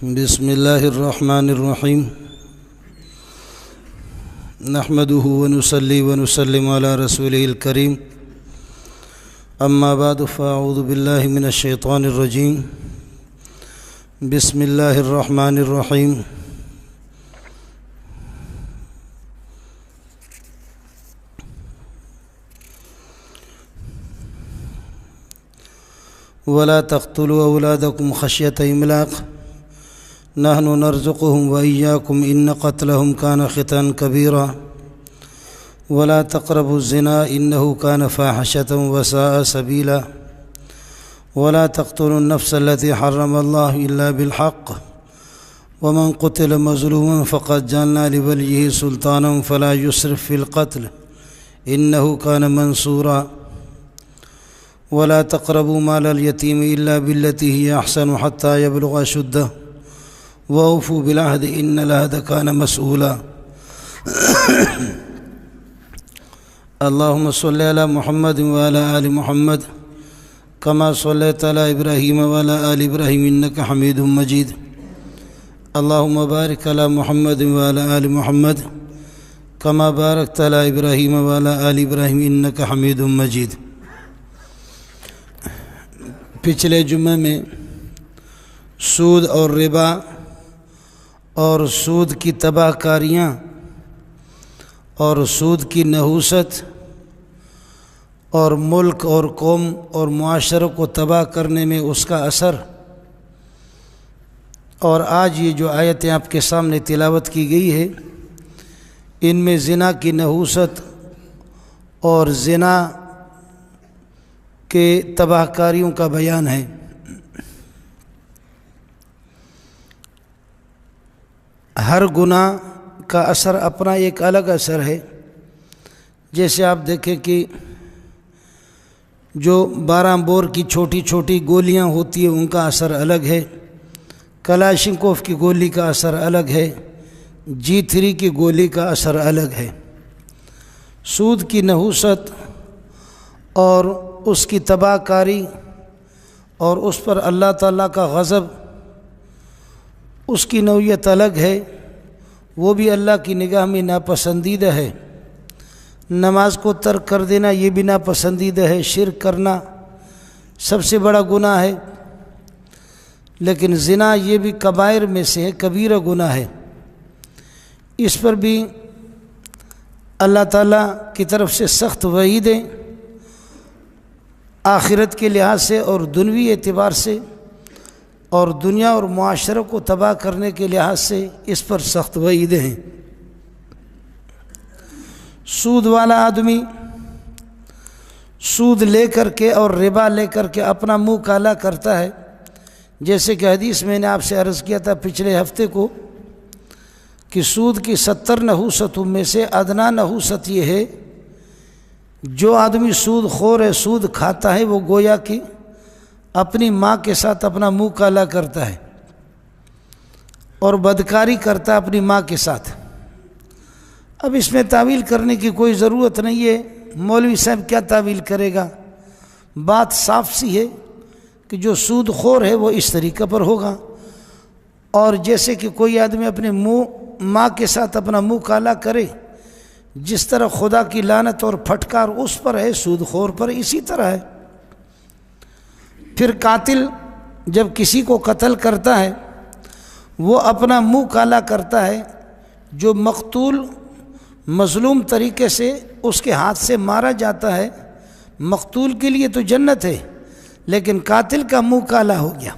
बिस्मिल्लाहिर्रहमानिर्रहीम नहमदुहु व नुसल्ली व नुसल्लिम अला रसूलिहिल करीम अम्मा बाद फ़अऊज़ु बिल्लाहि मिनश शैतानिर रजीम बिस्मिल्लाहिर्रहमानिर्रहीम वला तक़्तुलू औलादकुम खश्यत इमलाक़ नहनु नरज़ुक़ुहुम व इय्याकुम इन्न क़त्लहुम कान ख़ितअन कबीरा वला तक़रबु ज़िना इन्नहु कान फ़ाहिशतन व साअ सबीला वला तक़्तुलु नफ्स अल्लती हर्रम अल्लाहु इल्ला बिलहक़्क़ व मन क़ुतिल मज़लूमन फ़क़द जअलना लिवलिय्यिहि सुल्तानन फ़ला युस्रिफ़ फ़िल क़त्ल इन्नहु कान मंसूरा वला तक़रबू मालल यतीम इल्ला बिल्लती हिय अहसनु हत्ता यबलुग़ अशुद्दह वऊफ़ू बिलअहद इन्नल अहद कान मसऊला। अल्लाहुम्मा सल्लि अला मुहम्मद व अला आलि मुहम्मद कमा सल्लैता अला इब्राहीम व अला आलि इब्राहीम इन्नका हमीदुम मजीद। अल्लाहुम्मा बारिक अला मुहम्मद व अला आलि मुहम्मद कमा बारकता अला इब्राहीम व अला आलि इब्राहीम इन्नका हमीदुम मजीद। पिछले जुम्मे में सूद और रिबा और सूद की तबाहकारियाँ और सूद की नहूसत और मुल्क और कौम और मुआशरों को तबाह करने में उसका असर, और आज ये जो आयतें आपके सामने तिलावत की गई है इनमें ज़िना की नहूसत और ज़िना के तबाहकारियों का बयान है। हर गुनाह का असर अपना एक अलग असर है। जैसे आप देखें कि जो 12 बोर की छोटी छोटी गोलियां होती हैं उनका असर अलग है, कलाशिंकोव की गोली का असर अलग है, G3 की गोली का असर अलग है। सूद की नहूसत और उसकी तबाहकारी और उस पर अल्लाह ताला का गज़ब, उसकी नौयत अलग है, वो भी अल्लाह की निगाह में नापसंदीदा है। नमाज को तर्क कर देना ये भी नापसंदीदा है। शिर्क करना सबसे बड़ा गुनाह है, लेकिन ज़िना ये भी कबायर में से है, कबीरा गुनाह है। इस पर भी अल्लाह ताला की तरफ से सख्त वईदें आखिरत के लिहाज से और दुनवी एतबार से और दुनिया और मुआशरे को तबाह करने के लिहाज से इस पर सख्त वईदें हैं। सूद वाला आदमी सूद लेकर के और रिबा लेकर के अपना मुंह काला करता है। जैसे कि हदीस मैंने आपसे अर्ज़ किया था पिछले हफ्ते को कि सूद की 70 नहूसतों में से अदना नहूसत ये है, जो आदमी सूद खोर है, सूद खाता है, वो गोया कि अपनी माँ के साथ अपना मुंह काला करता है और बदकारी करता है अपनी माँ के साथ। अब इसमें तावील करने की कोई ज़रूरत नहीं है। मौलवी साहब क्या तावील करेगा, बात साफ सी है कि जो सूद खोर है वो इस तरीक़े पर होगा। और जैसे कि कोई आदमी अपने माँ के साथ अपना मुंह काला करे, जिस तरह खुदा की लानत और फटकार उस पर है, सूद खोर पर इसी तरह है। फिर कातिल जब किसी को कत्ल करता है वो अपना मुंह काला करता है। जो मकतूल मज़लूम तरीके से उसके हाथ से मारा जाता है, मकतूल के लिए तो जन्नत है, लेकिन कातिल का मुंह काला हो गया,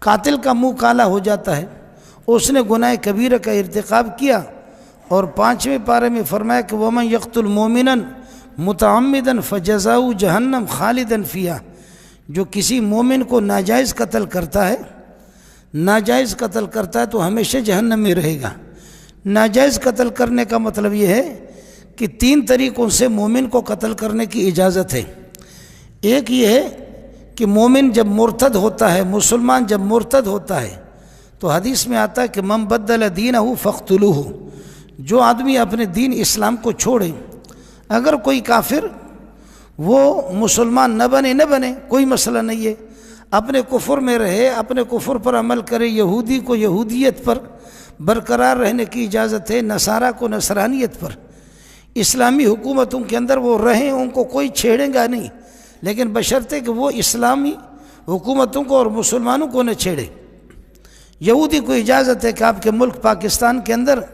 कातिल का मुंह काला हो जाता है, उसने गुनाह कबीरा का इर्तिकाब किया। और 5वें पारे में फरमाया कि वमन यक़्तुल मोमिनन मुतअम्मिदन फ़जज़ाउ जहन्नम खालिदन फ़िहा, जो किसी मोमिन को नाजायज़ कत्ल करता है, नाजायज़ कत्ल करता है तो हमेशा जहन्नम में रहेगा। नाजायज़ कत्ल करने का मतलब ये है कि 3 तरीक़ों से मोमिन को कत्ल करने की इजाज़त है। एक ये है कि मोमिन जब मुर्तद होता है, मुसलमान जब मुर्तद होता है, तो हदीस में आता है कि मम बद्दल दीनहु फ़क़्तुलूहु, जो आदमी अपने दीन इस्लाम को छोड़े, अगर कोई काफिर वो मुसलमान न बने कोई मसला नहीं है, अपने कुफर में रहे, अपने कुफर पर अमल करे। यहूदी को यहूदियत पर बरकरार रहने की इजाज़त है, नसारा को नसरानियत पर। इस्लामी हुकूमतों के अंदर वो रहें, उनको कोई छेड़ेगा नहीं, लेकिन बशर्ते कि वो इस्लामी हुकूमतों को और मुसलमानों को न छेड़े। यहूदी को इजाज़त है कि आपके मुल्क पाकिस्तान के अंदर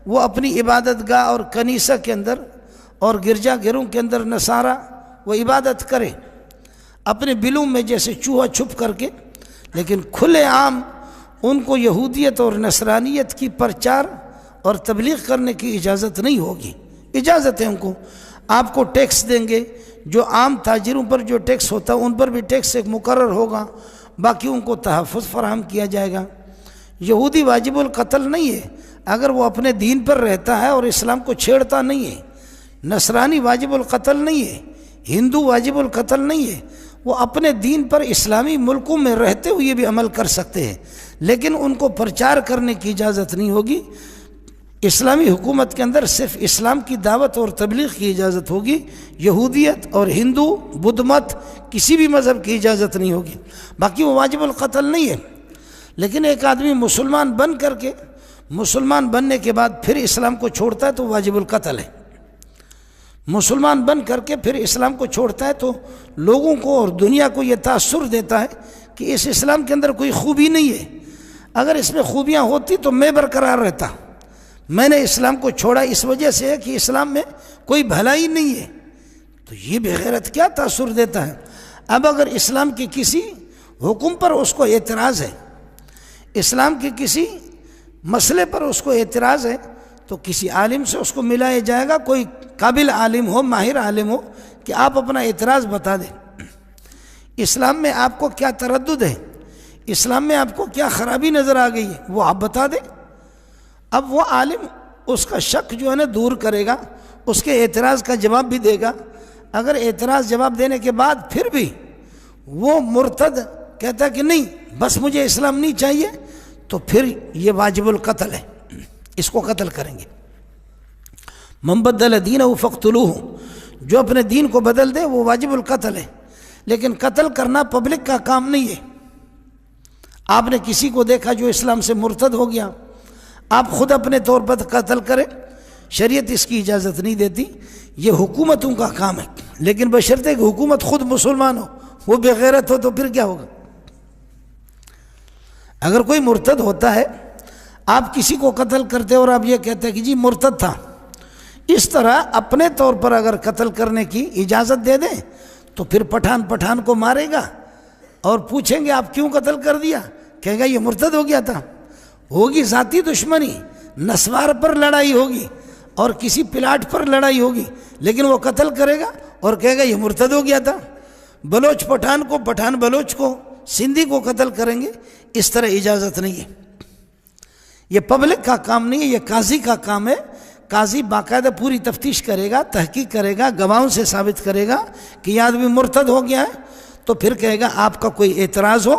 वो अपनी इबादत गाह और कनीसा के अंदर और गिरजाघरों के अंदर नसारा वो इबादत करे अपने बिलों में जैसे चूहा छुप करके, लेकिन खुले आम उनको यहूदियत और नसरानियत की प्रचार और तबलीग करने की इजाज़त नहीं होगी। इजाज़त है उनको, आपको टैक्स देंगे, जो आम ताजिरों पर जो टैक्स होता है उन पर भी टैक्स एक मुकर्रर होगा, बाकी उनको तहफ़्फ़ुज़ फराहम किया जाएगा। यहूदी वाजिबुल कत्ल नहीं है अगर वो अपने दीन पर रहता है और इस्लाम को छेड़ता नहीं है। नसरानी वाजिबुल कत्ल नहीं है, हिंदू वाजिबुल कत्ल नहीं है, वो अपने दीन पर इस्लामी मुल्कों में रहते हुए भी अमल कर सकते हैं, लेकिन उनको प्रचार करने की इजाज़त नहीं होगी। इस्लामी हुकूमत के अंदर सिर्फ इस्लाम की दावत और तबलीग की इजाज़त होगी। यहूदियत और हिंदू बुद्ध मत किसी भी मज़हब की इजाज़त नहीं होगी, बाकी वो वाजिबुल कत्ल नहीं है। लेकिन एक आदमी मुसलमान बन करके, मुसलमान बनने के बाद फिर इस्लाम को छोड़ता है तो वाजिबुल कत्ल है। मुसलमान बन करके फिर इस्लाम को छोड़ता है तो लोगों को और दुनिया को ये तासुर देता है कि इस इस्लाम के अंदर कोई खूबी नहीं है। अगर इसमें खूबियाँ होती तो मैं बरकरार रहता। मैंने इस्लाम को छोड़ा इस वजह से है कि इस्लाम में कोई भलाई नहीं है। तो ये बेगैरत क्या तासुर देता है। अब अगर इस्लाम के किसी हुक्म पर उसको एतराज़ है, इस्लाम के किसी मसले पर उसको एतराज़ है, तो किसी आलिम से उसको मिलाया जाएगा, कोई काबिल आलिम हो, माहिर आलिम हो, कि आप अपना एतराज़ बता दें। इस्लाम में आपको क्या तरद्दुद है, इस्लाम में आपको क्या ख़राबी नज़र आ गई है, वो आप बता दें। अब वो आलिम उसका शक जो है ना दूर करेगा, उसके एतराज़ का जवाब भी देगा। अगर एतराज़ जवाब देने के बाद फिर भी वो मुर्तद कहता है कि नहीं बस मुझे इस्लाम नहीं चाहिए, तो फिर ये वाजिबुल कत्ल है, इसको कत्ल करेंगे। मन बद्दल दीनहु फ़क़्तुलूहु, जो अपने दीन को बदल दे वो वाजिबुल कत्ल है। लेकिन कत्ल करना पब्लिक का काम नहीं है। आपने किसी को देखा जो इस्लाम से मुर्तद हो गया, आप खुद अपने तौर पर कत्ल करें, शरीयत इसकी इजाज़त नहीं देती। ये हुकूमतों का काम है, लेकिन बशर्ते कि हुकूमत खुद मुसलमान हो, वो बेगैरत हो, तो फिर क्या होगा। अगर कोई मुर्तद होता है, आप किसी को कत्ल करते और आप ये कहते हैं कि जी मुर्तद था, इस तरह अपने तौर पर अगर कत्ल करने की इजाज़त दे दें तो फिर पठान पठान को मारेगा और पूछेंगे आप क्यों कत्ल कर दिया, कहेगा ये मुर्तद हो गया था। होगी ज़ाती दुश्मनी, नस्वार पर लड़ाई होगी और किसी प्लाट पर लड़ाई होगी, लेकिन वो कत्ल करेगा और कहेगा ये मुर्तद हो गया था। बलोच पठान को, पठान बलोच को, सिंधी को कत्ल करेंगे, इस तरह इजाज़त नहीं है। ये पब्लिक का काम नहीं है, ये काजी का काम है। काजी बाकायदा पूरी तफ्तीश करेगा, तहकीक करेगा, गवाहों से साबित करेगा कि यह आदमी मुर्तद हो गया है, तो फिर कहेगा आपका कोई एतराज़ हो,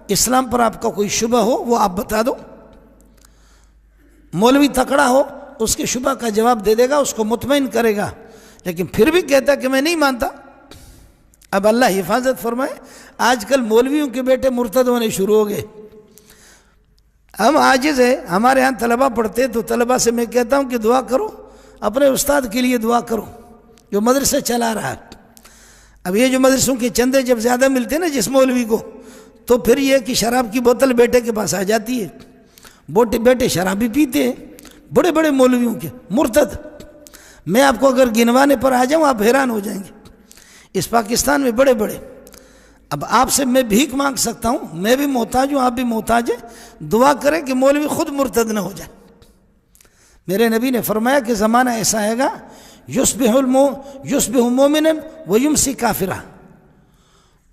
इस्लाम पर आपका कोई शुबह हो, वो आप बता दो। मौलवी तकड़ा हो, उसके शुबह का जवाब दे देगा, उसको मुतमईन करेगा। लेकिन फिर भी कहता कि मैं नहीं मानता। अब अल्लाह हिफाजत फरमाए, आजकल मौलवियों के बेटे मुर्तद होने शुरू हो गए। हम आजिज़ है, हमारे यहाँ तलबा पढ़ते तो तलबा से मैं कहता हूँ कि दुआ करो, अपने उस्ताद के लिए दुआ करो जो मदरसा चला रहा है। अब ये जो मदरसों के चंदे जब ज़्यादा मिलते हैं ना जिस मौलवी को, तो फिर ये कि शराब की बोतल बेटे के पास आ जाती है, बेटे शराब भी पीते हैं, बड़े बड़े मौलवियों के मुर्तद। मैं आपको अगर गिनवाने पर आ जाऊँ आप हैरान हो जाएंगे। इस पाकिस्तान में बड़े बड़े, अब आपसे मैं भीख मांग सकता हूँ, मैं भी मोहताज हूँ, आप भी मोहताज हैं, दुआ करें कि मौलवी खुद मुर्तद न हो जाए। मेरे नबी ने फरमाया कि ज़माना ऐसा आएगा, युस्बिहु मोमिनन व युमसी काफिरा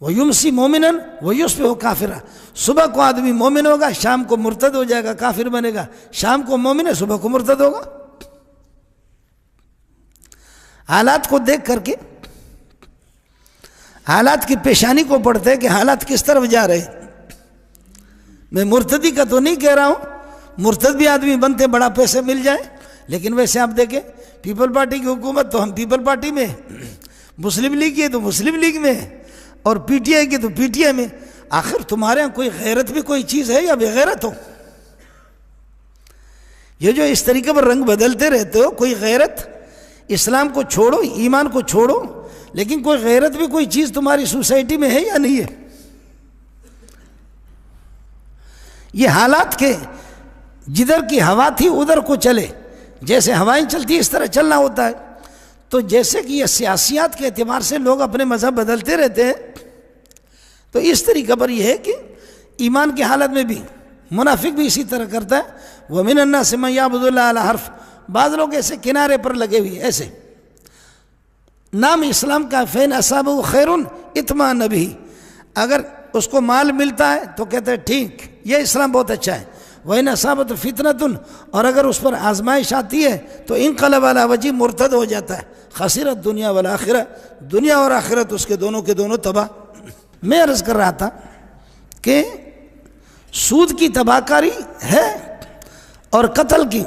व युमसी मोमिनन व युस्बिहु काफिरा। सुबह को आदमी मोमिन होगा, शाम को मुर्तद हो जाएगा, काफिर बनेगा। शाम को मोमिन है, सुबह को मुर्तद होगा। हालात को देख करके, हालात की पेशानी को पढ़ते हैं कि हालात किस तरफ जा रहे। मैं मुर्तदी का तो नहीं कह रहा हूँ, मुर्तद भी आदमी बनते बड़ा पैसे मिल जाए, लेकिन वैसे आप देखें पीपल पार्टी की हुकूमत तो हम पीपल पार्टी में, मुस्लिम लीग की है तो मुस्लिम लीग में, और पीटीआई की तो पीटीआई में। आखिर तुम्हारे यहाँ कोई गैरत भी कोई चीज़ है या बेगैरत हो? ये जो इस तरीके पर रंग बदलते रहते हो, कोई गैरत, इस्लाम को छोड़ो, ईमान को छोड़ो, लेकिन कोई गैरत भी कोई चीज़ तुम्हारी सोसाइटी में है या नहीं है? ये हालात के जिधर की हवा थी उधर को चले, जैसे हवाएं चलती इस तरह चलना होता है। तो जैसे कि ये सियासियात के एतबार से लोग अपने मज़हब बदलते रहते हैं, तो इस तरीके पर यह है कि ईमान की हालत में भी मुनाफिक भी इसी तरह करता है। वमिन अन्नास मन याबुदुल्लाह अला हर्फ, बाज़ लोग ऐसे किनारे पर लगे हुए, ऐसे नाम इस्लाम का, फ़ैन असाबहु खैरुन इत्मान बिही, अगर उसको माल मिलता है तो कहते हैं ठीक, ये इस्लाम बहुत अच्छा है। वइन असाबत फितनतुन, और अगर उस पर आजमाइश आती है तो इनक़लब अला वजही, मुर्तद हो जाता है। खसिरत दुनिया वल आखिरह, दुनिया और आखिरत उसके दोनों के दोनों तबाह। मैं अर्ज़ कर रहा था कि सूद की तबाहकारी है और कत्ल की,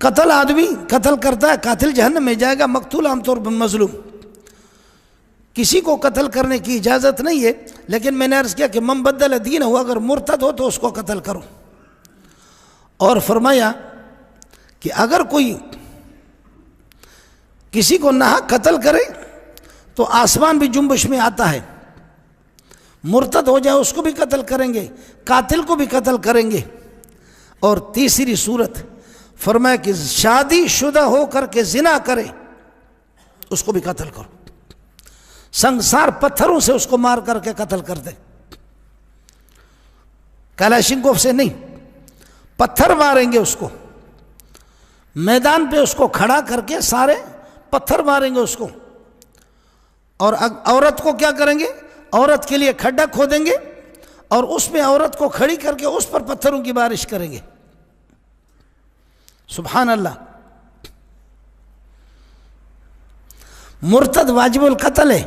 कत्ल आदमी कत्ल करता है, कातिल जहन्नम में जाएगा, मकतूल आमतौर पर मजलूम, किसी को कत्ल करने की इजाज़त नहीं है। लेकिन मैंने अर्ज़ किया कि मन बदल दीन हो, अगर मुर्तद हो तो उसको कत्ल करो। और फरमाया कि अगर कोई किसी को नाहक कत्ल करे तो आसमान भी जुम्बिश में आता है, मुर्तद हो जाए उसको भी कत्ल करेंगे, कातिल को भी कत्ल करेंगे। और तीसरी सूरत फरमाया कि शादीशुदा हो करके जिना करे उसको भी कत्ल करो, संसार पत्थरों से उसको मार करके कत्ल कर दे, कलाशिंकोव से नहीं, पत्थर मारेंगे उसको, मैदान पे उसको खड़ा करके सारे पत्थर मारेंगे उसको। और औरत को क्या करेंगे, औरत के लिए खड्डा खोदेंगे और उसमें औरत को खड़ी करके उस पर पत्थरों की बारिश करेंगे। सुभान अल्लाह। मुर्तद वाजिबुल कत्ल है,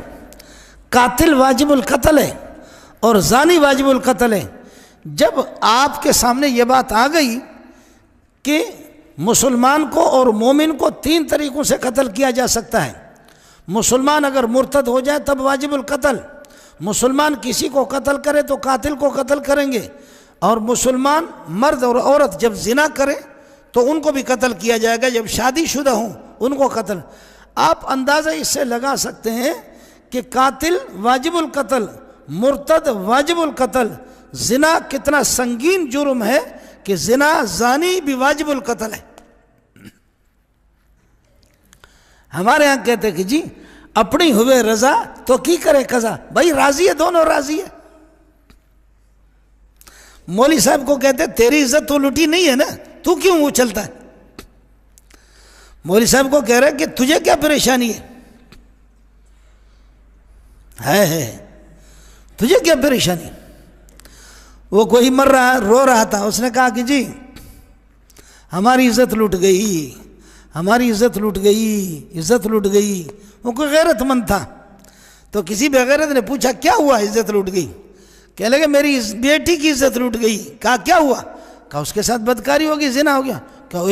कातिल वाजिबुल कत्ल है और जानी वाजिबुल कत्ल है। जब आपके सामने ये बात आ गई कि मुसलमान को और मोमिन को 3 तरीक़ों से कत्ल किया जा सकता है। मुसलमान अगर मुर्तद हो जाए तब वाजिबुल कत्ल, मुसलमान किसी को कत्ल करे तो कातिल को कत्ल करेंगे, और मुसलमान मर्द और औरत जब जिना करे तो उनको भी कत्ल किया जाएगा, जब शादीशुदा हों उनको कत्ल। आप अंदाज़ा इससे लगा सकते हैं कि कातिल वाजिबुल कत्ल, मुर्तद वाजिबुल कत्ल, जिना कितना संगीन जुर्म है कि जिना जानी भी वाजिबुल कत्ल है। हमारे यहाँ कहते हैं कि जी अपनी हुए रजा तो की करे कजा, भाई राजी है, दोनों राजी है। मौली साहब को कहते तेरी इज्जत तो लुटी नहीं है ना, तू क्यों उछलता है? मौली साहब को कह रहे कि तुझे क्या परेशानी है तुझे क्या परेशानी? वो कोई मर रहा रो रहा था, उसने कहा कि जी हमारी इज्जत लूट गई, हमारी इज्जत लूट गई, इज्जत लूट गई। वो कोई गैरतमंद था, तो किसी बेगैरत ने पूछा क्या हुआ इज्जत लूट गई? कह लगे मेरी बेटी की इज्जत लूट गई। कहा क्या हुआ? कहा उसके साथ बदकारी होगी, जिना हो गया। कहा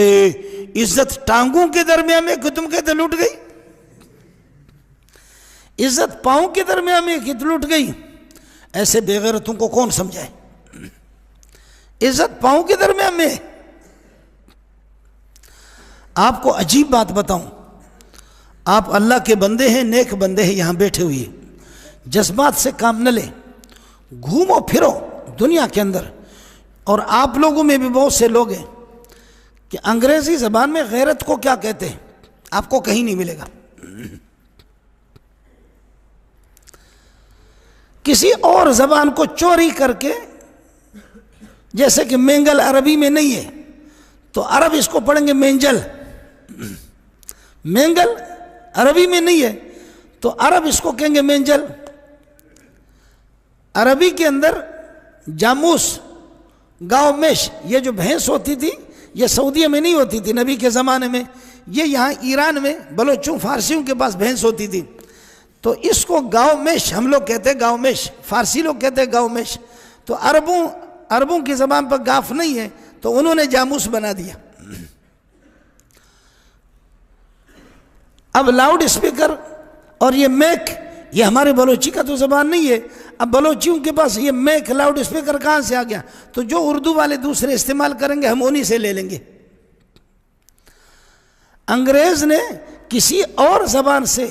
इज्जत टांगों के दरमियान में तुम कहते लूट गई, इज्जत पांव के दरमियान में कि लूट गई? ऐसे बेगैरतों को कौन समझाए? इज्जत पांव के दरमियान में। आपको अजीब बात बताऊं, आप अल्लाह के बंदे हैं, नेक बंदे हैं, यहां बैठे हुए, जज्बात से काम न लें, घूमो फिरो दुनिया के अंदर। और आप लोगों में भी बहुत से लोग हैं कि अंग्रेजी जबान में गैरत को क्या कहते हैं, आपको कहीं नहीं मिलेगा। किसी और जबान को चोरी करके, जैसे कि मेंगल अरबी में नहीं है तो अरब इसको पढ़ेंगे मेंजल, मेंगल अरबी में नहीं है तो अरब इसको कहेंगे मेंजल। अरबी के अंदर जामूस, गावमेश, ये जो भैंस होती थी ये सऊदीया में नहीं होती थी नबी के ज़माने में, ये यहाँ ईरान में बलोचों फारसियों के पास भैंस होती थी, तो इसको गावमेश हम लोग कहते हैं, गावमेश फारसी लोग कहते हैं गावमेश। तो अरबों की ज़बान पर गाफ नहीं है तो उन्होंने जामूस बना दिया। अब लाउड स्पीकर और ये मैक, ये हमारे बलोची का तो ज़बान नहीं है। अब बलोचियों के पास ये मैक लाउड स्पीकर कहाँ से आ गया? तो जो उर्दू वाले दूसरे इस्तेमाल करेंगे हम उन्हीं से ले लेंगे। अंग्रेज ने किसी और जबान से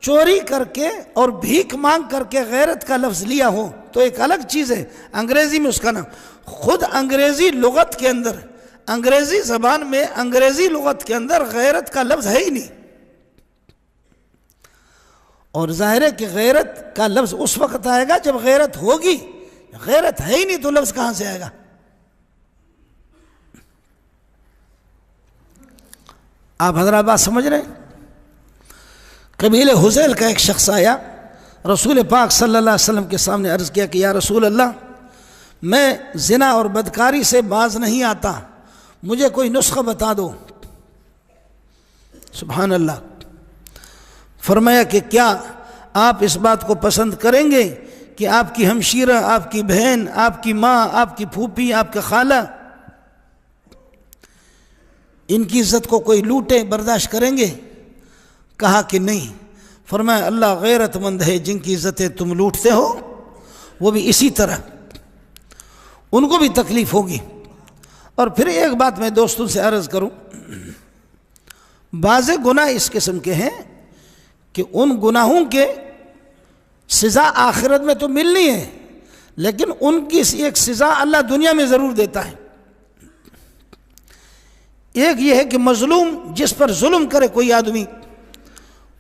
चोरी करके और भीख मांग करके गैरत का लफ्ज़ लिया हो तो एक अलग चीज़ है, अंग्रेज़ी में उसका नाम। खुद अंग्रेज़ी लुगत के अंदर, अंग्रेज़ी ज़बान में, अंग्रेज़ी लुगत के अंदर गैरत का लफ्ज़ है ही नहीं। और ज़ाहिर है कि गैरत का लफ्ज़ उस वक्त आएगा जब गैरत होगी, गैरत है ही नहीं तो लफ्ज़ कहाँ से आएगा? आप हज़रात बात समझ रहे हैं? कबीले हुज़ैल का एक शख्स आया, रसूल पाक सल्लल्लाहु अलैहि वसल्लम के सामने अर्ज़ किया कि या रसूल अल्लाह, मैं ज़िना और बदकारी से बाज नहीं आता, मुझे कोई नुस्खा बता दो। सुभान अल्लाह। फरमाया कि क्या आप इस बात को पसंद करेंगे कि आपकी हमशीरा, आपकी बहन, आपकी माँ, आपकी फूफी, आपका खाला, इनकी इज़्ज़त को कोई लूटे, बर्दाश्त करेंगे? कहा कि नहीं। फरमाया अल्लाह गैरतमंद है, जिनकी इज़्ज़तें तुम लूटते हो वो भी इसी तरह, उनको भी तकलीफ़ होगी। और फिर एक बात मैं दोस्तों से अर्ज़ करूं, बाज़े गुनाह इस किस्म के हैं कि उन गुनाहों के सज़ा आखिरत में तो मिलनी है, लेकिन उनकी एक सज़ा अल्लाह दुनिया में ज़रूर देता है। एक ये है कि मज़लूम जिस पर जुल्म करे कोई आदमी,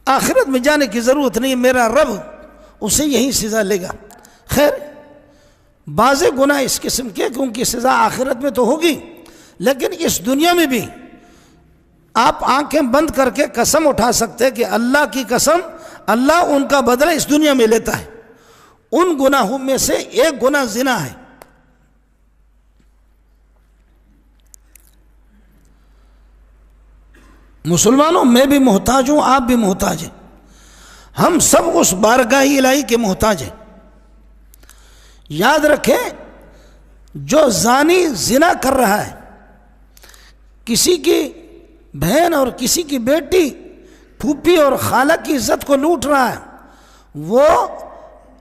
आखिरत में जाने की ज़रूरत नहीं, मेरा रब उसे यही सज़ा लेगा। खैर, बाज़े गुनाह इस किस्म के कि उनकी सज़ा आखिरत में तो होगी, लेकिन इस दुनिया में भी आप आंखें बंद करके कसम उठा सकते हैं कि अल्लाह की कसम, अल्लाह उनका बदला इस दुनिया में लेता है। उन गुनाहों में से एक गुनाह ज़िना है। मुसलमानों, मैं भी मोहताज हूं, आप भी मोहताज हैं, हम सब उस बारगाह इलाही के मोहताज हैं। याद रखें, जो जानी जिना कर रहा है, किसी की बहन और किसी की बेटी, फूफी और खाला की इज्जत को लूट रहा है, वो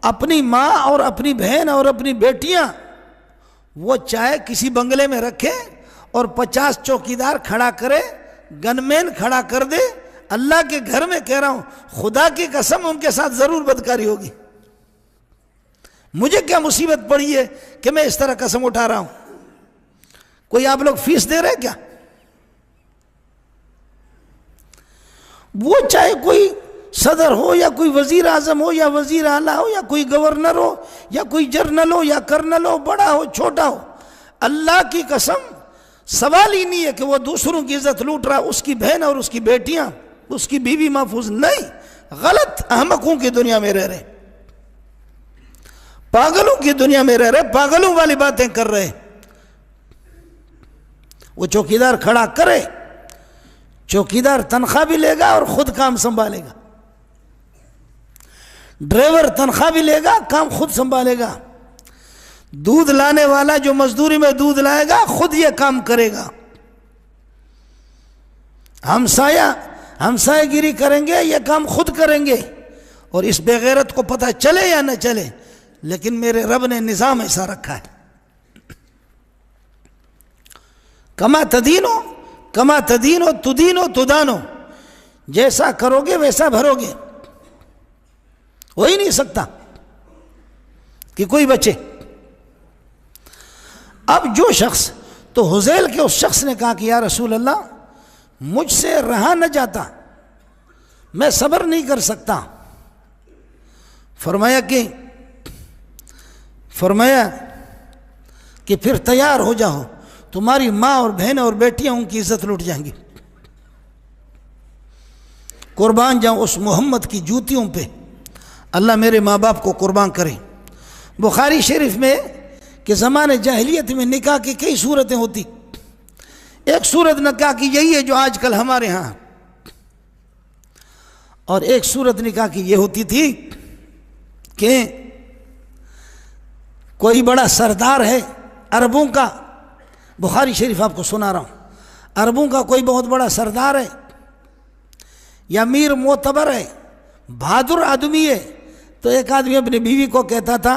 अपनी माँ और अपनी बहन और अपनी बेटियां वो चाहे किसी बंगले में रखे और 50 चौकीदार खड़ा करे, गनमैन खड़ा कर दे, अल्लाह के घर में कह रहा हूं, खुदा की कसम उनके साथ जरूर बदकारी होगी। मुझे क्या मुसीबत पड़ी है कि मैं इस तरह कसम उठा रहा हूं? कोई आप लोग फीस दे रहे क्या? वो चाहे कोई सदर हो या कोई वजीर आजम हो या वजीर आला हो या कोई गवर्नर हो या कोई जर्नल हो या कर्नल हो, बड़ा हो छोटा हो, अल्लाह की कसम सवाल ही नहीं है कि वो दूसरों की इज्जत लूट रहा, उसकी बहन और उसकी बेटियां, उसकी बीवी महफूज नहीं। गलत अहमकों की दुनिया में रह रहे, पागलों की दुनिया में रह रहे, पागलों वाली बातें कर रहे। वो चौकीदार खड़ा करे, चौकीदार तनख्वाह भी लेगा और खुद काम संभालेगा, ड्राइवर तनख्वाह भी लेगा, काम खुद संभालेगा, दूध लाने वाला जो मजदूरी में दूध लाएगा खुद ये काम करेगा, हमसायागिरी करेंगे, ये काम खुद करेंगे। और इस बेगैरत को पता चले या न चले, लेकिन मेरे रब ने निज़ाम ऐसा रखा है, कमा तदीनो तुदीनो तुदानो, जैसा करोगे वैसा भरोगे। हो ही नहीं सकता कि कोई बचे। अब जो शख्स, तो हुज़ैल के उस शख्स ने कहा कि या रसूल अल्लाह, मुझसे रहा न जाता, मैं सब्र नहीं कर सकता। फरमाया कि फिर तैयार हो जाओ, तुम्हारी माँ और बहन और बेटियां उनकी इज्जत लूट जाएंगी। कुर्बान जाऊं उस मोहम्मद की जूतियों पे, अल्लाह मेरे माँ बाप को कुर्बान करे। बुखारी शरीफ में कि ज़माने जाहिलियत में निकाह की कई सूरतें होती, एक सूरत निकाह की यही है जो आजकल हमारे यहाँ, और एक सूरत निकाह की ये होती थी कि कोई बड़ा सरदार है अरबों का, बुखारी शरीफ आपको सुना रहा हूँ, अरबों का कोई बहुत बड़ा सरदार है या मीर मोतबर है, बहादुर आदमी है, तो एक आदमी अपनी बीवी को कहता था,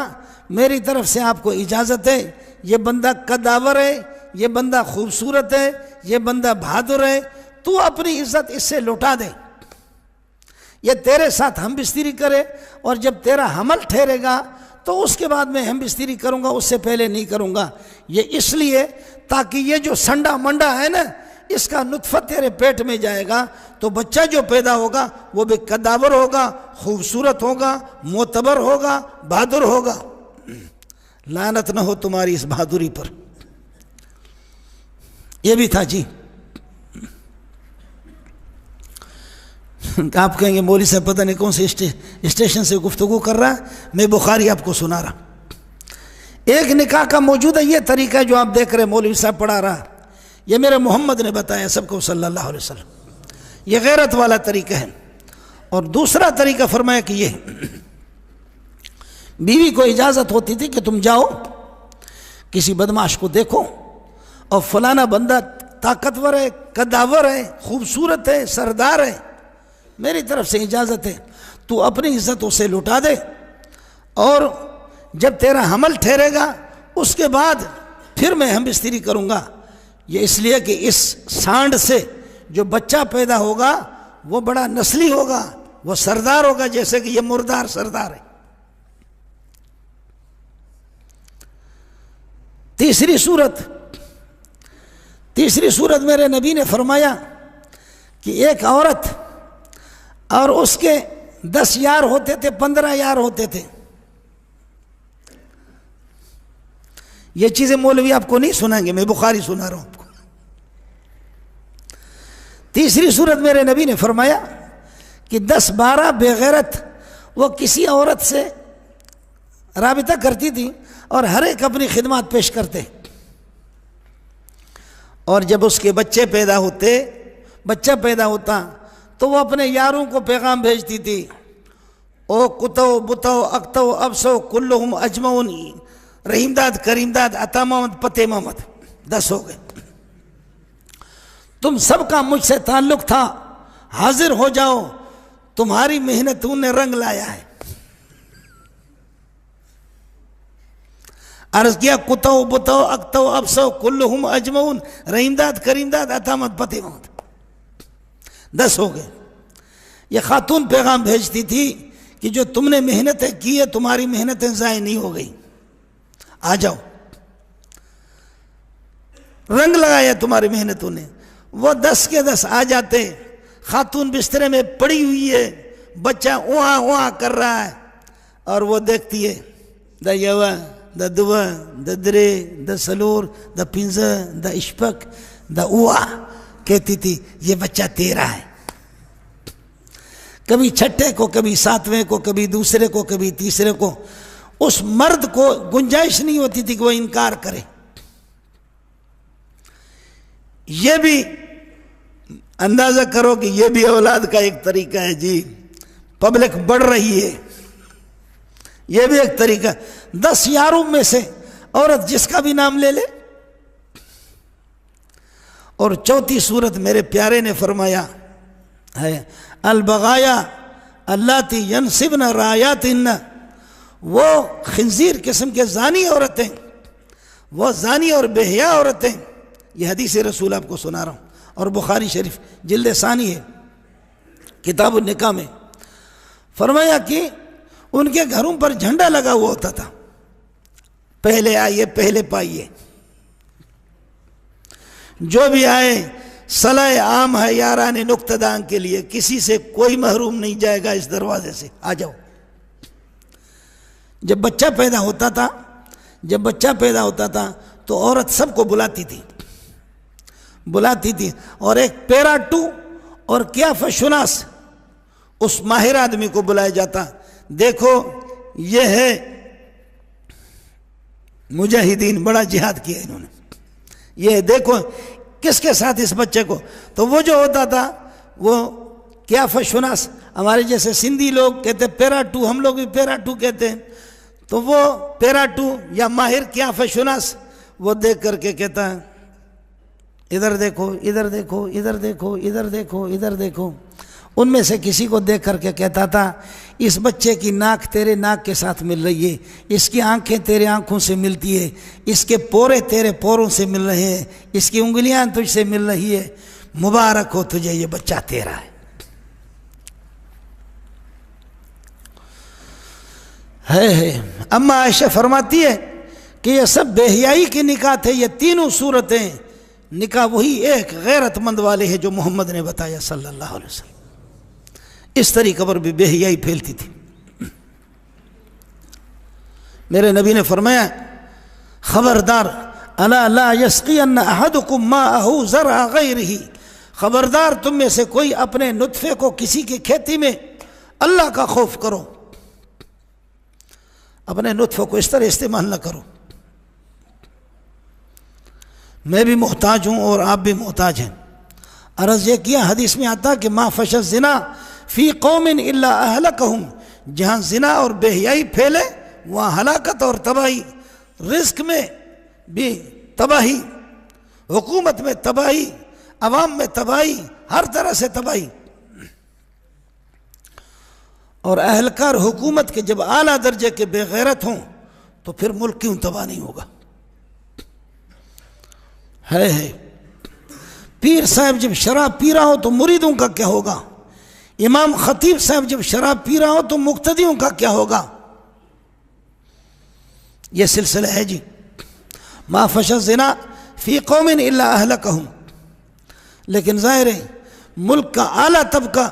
मेरी तरफ से आपको इजाज़त है, ये बंदा कद्दावर है, ये बंदा खूबसूरत है, ये बंदा बहादुर है, तू अपनी इज्जत इससे लौटा दे, ये तेरे साथ हम बिस्तरी करे, और जब तेरा हमल ठहरेगा तो उसके बाद मैं हम बिस्तरी करूँगा, उससे पहले नहीं करूँगा। ये इसलिए ताकि ये जो संडा मंडा है ना, इसका नुत्फा तेरे पेट में जाएगा, तो बच्चा जो पैदा होगा वो भी कद्दावर होगा, खूबसूरत होगा, मोतबर होगा, बहादुर होगा। लानत न हो तुम्हारी इस बहादुरी पर। ये भी था जी। आप कहेंगे मौलवी साहब पता नहीं कौन से स्टेशन से गुफ्तगू कर रहा है, मैं बुखारी आपको सुना रहा। एक निकाह का मौजूदा ये तरीका है जो आप देख रहे मौलवी साहब पढ़ा रहा, ये मेरे मोहम्मद ने बताया सबको सल्लल्लाहु अलैहि वसल्लम, ये गैरत वाला तरीका है। और दूसरा तरीका फरमाया कि ये बीवी को इजाज़त होती थी कि तुम जाओ किसी बदमाश को देखो, और फलाना बंदा ताकतवर है, कद्दावर है, खूबसूरत है, सरदार है, मेरी तरफ से इजाज़त है, तू अपनी इज्जत उसे लुटा दे, और जब तेरा हमल ठहरेगा उसके बाद फिर मैं हम बिस्तरी करूँगा। ये इसलिए कि इस सांड से जो बच्चा पैदा होगा वो बड़ा नस्ली होगा, वो सरदार होगा, जैसे कि ये मुर्दार सरदार है। तीसरी सूरत मेरे नबी ने फरमाया कि एक औरत और उसके 10 यार होते थे, 15 यार होते थे। ये चीज़ें मौलवी आपको नहीं सुनाएंगे, मैं बुखारी सुना रहा हूँ आपको। तीसरी सूरत मेरे नबी ने फरमाया कि 10-12 बेगैरत वो किसी औरत से राबिता करती थी और हर एक अपनी खिदमत पेश करते, और जब उसके बच्चा पैदा होता तो वो अपने यारों को पैगाम भेजती थी, ओ कुतो बुतो अक्तो अबसो कुल्लुहुम अजमऊन, रहीमदाद करीमदाद अता मोहम्मद पते मोहम्मद, 10 हो गए, तुम सबका मुझसे ताल्लुक था, हाजिर हो जाओ, तुम्हारी मेहनतों ने रंग लाया है। अर्ज किया कुतो बुतो अक्तो अबसो कुल्लुहुम अजमऊन, रहीमदाद करीमदाद अता मोहम्मद पते मोहम्मद, 10 हो गए। ये खातून पैगाम भेजती थी कि जो तुमने मेहनतें की है, तुम्हारी मेहनतें ज़ाय नहीं हो गई, आ जाओ, रंग लगाया तुम्हारी मेहनतों ने। वो 10 के 10 आ जाते, खातून बिस्तरे में पड़ी हुई है, बच्चा उहाँ उहाँ कर रहा है, और वो देखती है द यवा द दुआ द द्रे द सलूर द पिंज द इश्पक द उआ, कहती थी ये बच्चा तेरा है। कभी छठे को, कभी 7वें को, कभी दूसरे को, कभी तीसरे को। उस मर्द को गुंजाइश नहीं होती थी कि वो इनकार करे। ये भी अंदाजा करो कि ये भी औलाद का एक तरीका है जी, पब्लिक बढ़ रही है, ये भी एक तरीका। 10 यारों में से औरत जिसका भी नाम ले ले। और चौथी सूरत मेरे प्यारे ने फरमाया है अल बगाया अल्लाती यनसिबन रायातिन, वो खिंजीर किस्म के जानी औरतें, वो जानी और बेहया औरतें। ये हदीस रसूल आपको सुना रहा हूँ, और बुखारी शरीफ जिल्द सानी है, किताब निकाह में फरमाया कि उनके घरों पर झंडा लगा हुआ होता था, पहले आइए पहले पाइए, जो भी आए सलाह आम है यारान नुक्तदान के लिए, किसी से कोई महरूम नहीं जाएगा, इस दरवाजे से आ जाओ। जब बच्चा पैदा होता था तो औरत सबको बुलाती थी, और एक पैरा 2 और क्या फशुनास उस माहिर आदमी को बुलाया जाता, देखो ये है मुजाहिदीन, बड़ा जिहाद किया इन्होंने, ये देखो किसके साथ इस बच्चे को। तो वो जो होता था वो क्या फशुनास, हमारे जैसे सिंधी लोग कहते पैरा 2, हम लोग भी पैरा 2 कहते हैं, तो वो पैरा 2 या माहिर क्या फशुनास वो देख करके कहता है इधर देखो इधर देखो इधर देखो इधर देखो इधर देखो, उनमें से किसी को देख करके कहता था, इस बच्चे की नाक तेरे नाक के साथ मिल रही है, इसकी आंखें तेरे आंखों से मिलती है, इसके पोरे तेरे पोरों से मिल रहे हैं, इसकी उंगलियां तुझसे मिल रही है, मुबारक हो तुझे, ये बच्चा तेरा है। अम्मा आयशा फरमाती है कि ये सब बेहयाई के निकाह थे, ये तीनों सूरतें निकाह वही एक गैरतमंद वाले हैं जो मोहम्मद ने बताया सल्लल्लाहु अलैहि वसल्लम। इस तरीके पर भी बेहयाई फैलती थी। मेरे नबी ने फरमाया, खबरदार, अला ला यस्क़ियन्न अहदुकुम माअहु ज़रअ ग़ैरिही, खबरदार तुम में से कोई अपने नुत्फे को किसी की खेती में, अल्लाह का खौफ करो, अपने नुत्फे को इस तरह इस्तेमाल न करो। मैं भी मोहताज हूँ और आप भी मोहताज हैं। अर्ज़ ये किया, हदीस में आता कि मा फश ज़िना फ़ी कौमिन इल्ला अहलकहुम, जहाँ ज़िना और बेहयाई फैले वहाँ हलाकत और तबाही, रिस्क में भी तबाही, हुकूमत में तबाही, अवाम में तबाही, हर तरह से तबाही। और अहलकार हुकूमत के जब आला दर्जे के बेगैरत हों तो फिर मुल्क क्यों तबाह नहीं होगा। है पीर साहब जब शराब पी रहा हो तो मुरीदों का क्या होगा, इमाम खतीब साहब जब शराब पी रहा हो तो मुक्तदियों का क्या होगा। यह सिलसिला है जी। मा फशा ज़िना फ़ी कौमिन इल्ला अहलकहुम। लेकिन ज़ाहिर है मुल्क का आला तबका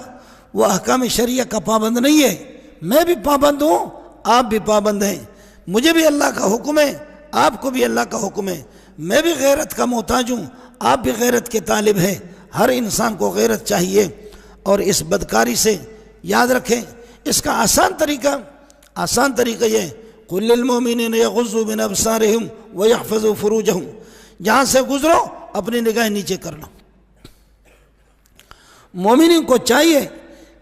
वह अहकाम शरिया का पाबंद नहीं है। मैं भी पाबंद हूँ, आप भी पाबंद हैं। मुझे भी अल्लाह का हुक्म है, आपको भी अल्लाह का हुक्म है। मैं भी गैरत का मोहताज हूँ, आप भी गैरत के तालिब हैं। हर इंसान को गैरत चाहिए। और इस बदकारी से याद रखें, इसका आसान तरीका ये, कुल लिल मोमिनीन यग़ुज़्ज़ू मिन अब्सारिहिम व यहफ़ज़ू फ़ुरूजहुम, जहाँ से गुजरो अपनी निगाह नीचे कर लो। मोमिनीन को चाहिए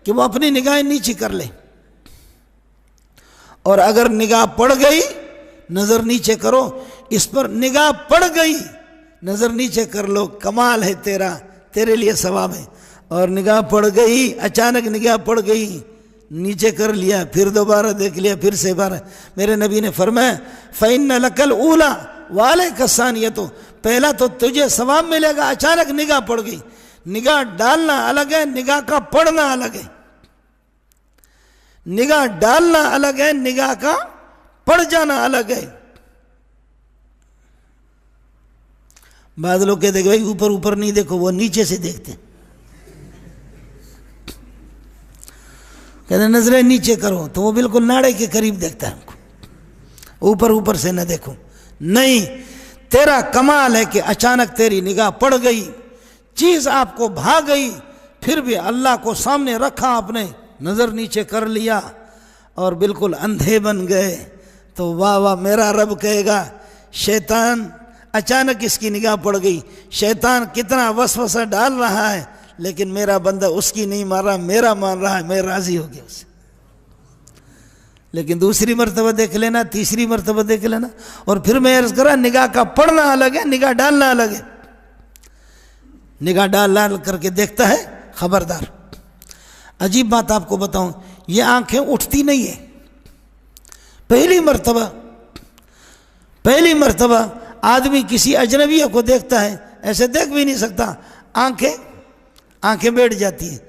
कि वो अपनी निगाह नीचे कर ले, और अगर निगाह पड़ गई नज़र नीचे करो। इस पर निगाह पड़ गई नज़र नीचे कर लो, कमाल है तेरा, तेरे लिए सवाब है। और निगाह पड़ गई, अचानक निगाह पड़ गई, नीचे कर लिया, फिर दोबारा देख लिया, फिर से बार। मेरे नबी ने फरमाया, फ़इन्न लकल ऊला वालैका सानियतु, पहला तो तुझे सवाब मिलेगा, अचानक निगाह पड़ गई। निगाह डालना अलग है, निगाह का पढ़ना अलग है। निगाह डालना अलग है, निगाह का पड़ जाना अलग है। बाद लोग कहते भाई ऊपर ऊपर नहीं देखो, वो नीचे से देखते। कहते नजरें नीचे करो, तो वो बिल्कुल नाड़े के करीब देखता है हमको, ऊपर ऊपर से न देखो। नहीं, तेरा कमाल है कि अचानक तेरी निगाह पड़ गई, चीज आपको भाग गई, फिर भी अल्लाह को सामने रखा आपने, नजर नीचे कर लिया और बिल्कुल अंधे बन गए। तो वाह वाह, मेरा रब कहेगा शैतान, अचानक इसकी निगाह पड़ गई, शैतान कितना वसवसा डाल रहा है, लेकिन मेरा बंदा उसकी नहीं मार रहा, मेरा मान रहा है, मैं राजी हो गया उससे। लेकिन दूसरी मर्तबा देख लेना, तीसरी मर्तबा देख लेना। और फिर मैं अर्ज करा, निगाह का पढ़ना अलग है, निगाह डालना अलग है। निगाह डाल करके देखता है, खबरदार। अजीब बात आपको बताऊं, ये आंखें उठती नहीं है। पहली मर्तबा आदमी किसी अजनबिया को देखता है, ऐसे देख भी नहीं सकता, आंखें बैठ जाती हैं।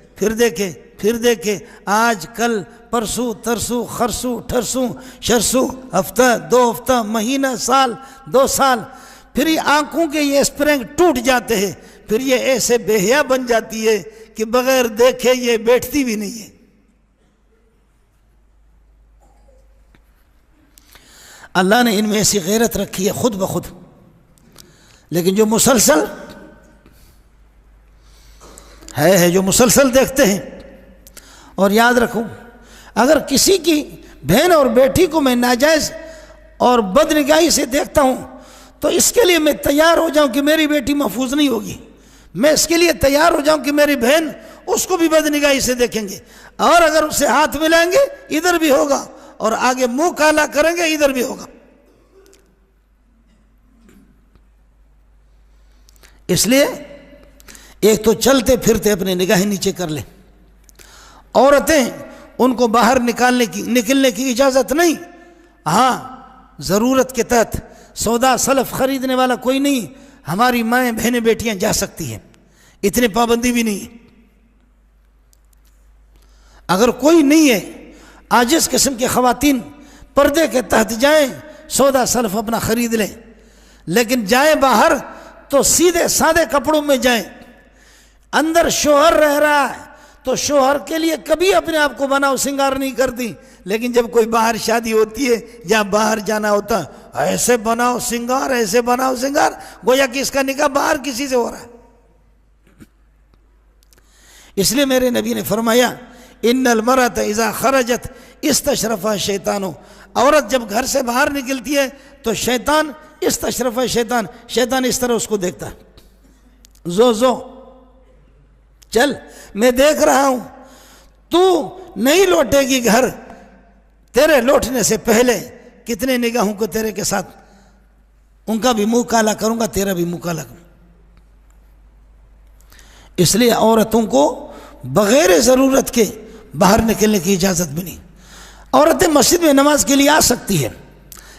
फिर देखे, आज कल परसों तरसों खरसों ठरसों शरसों, हफ्ता 2 हफ्ता, महीना, साल 2 साल, फिर ये आंखों के ये स्प्रिंग टूट जाते हैं। फिर ये ऐसे बेहया बन जाती है कि बगैर देखे ये बैठती भी नहीं है। अल्लाह ने इनमें ऐसी गैरत रखी है खुद ब खुद। लेकिन जो मुसलसल है जो मुसलसल देखते हैं। और याद रखो, अगर किसी की बहन और बेटी को मैं नाजायज और बदनिगाही से देखता हूं, तो इसके लिए मैं तैयार हो जाऊं कि मेरी बेटी महफूज नहीं होगी। मैं इसके लिए तैयार हो जाऊं कि मेरी बहन उसको भी बदनिगाही से देखेंगे, और अगर उससे हाथ मिलाएंगे इधर भी होगा, और आगे मुंह काला करेंगे इधर भी होगा। इसलिए एक तो चलते फिरते अपनी निगाहें नीचे कर ले, औरतें उनको बाहर निकलने की इजाज़त नहीं। हाँ, ज़रूरत के तहत सौदा सलफ ख़रीदने वाला कोई नहीं, हमारी माएँ बहनें बेटियां जा सकती हैं, इतनी पाबंदी भी नहीं है। अगर कोई नहीं है, आजिज़ किस्म के ख़वातीन पर्दे के तहत जाएं, सौदा सलफ अपना ख़रीद लें, लेकिन जाएं बाहर तो सीधे सादे कपड़ों में जाएं। अंदर शोहर रह रहा है तो शोहर के लिए कभी अपने आप को बनाओ श्रृंगार नहीं करती, लेकिन जब कोई बाहर शादी होती है या बाहर जाना होता है, ऐसे बनाओ श्रृंगार, ऐसे बनाओ श्रृंगार, गोया कि इसका निकाह बाहर किसी से हो रहा है। इसलिए मेरे नबी ने फरमाया, इन्नल मरत इज़ा खरजत इस्तशरफा शैतानो, औरत जब घर से बाहर निकलती है तो शैतान इस्तशरफा शैतान इस तरह उसको देखता है, जो चल मैं देख रहा हूं, तू नहीं लौटेगी घर, तेरे लौटने से पहले कितने निगाहों को तेरे के साथ, उनका भी मुंह काला करूंगा, तेरा भी मुंह काला करूंगा। इसलिए औरतों को बगैर ज़रूरत के बाहर निकलने की इजाज़त भी नहीं। औरतें मस्जिद में नमाज के लिए आ सकती है,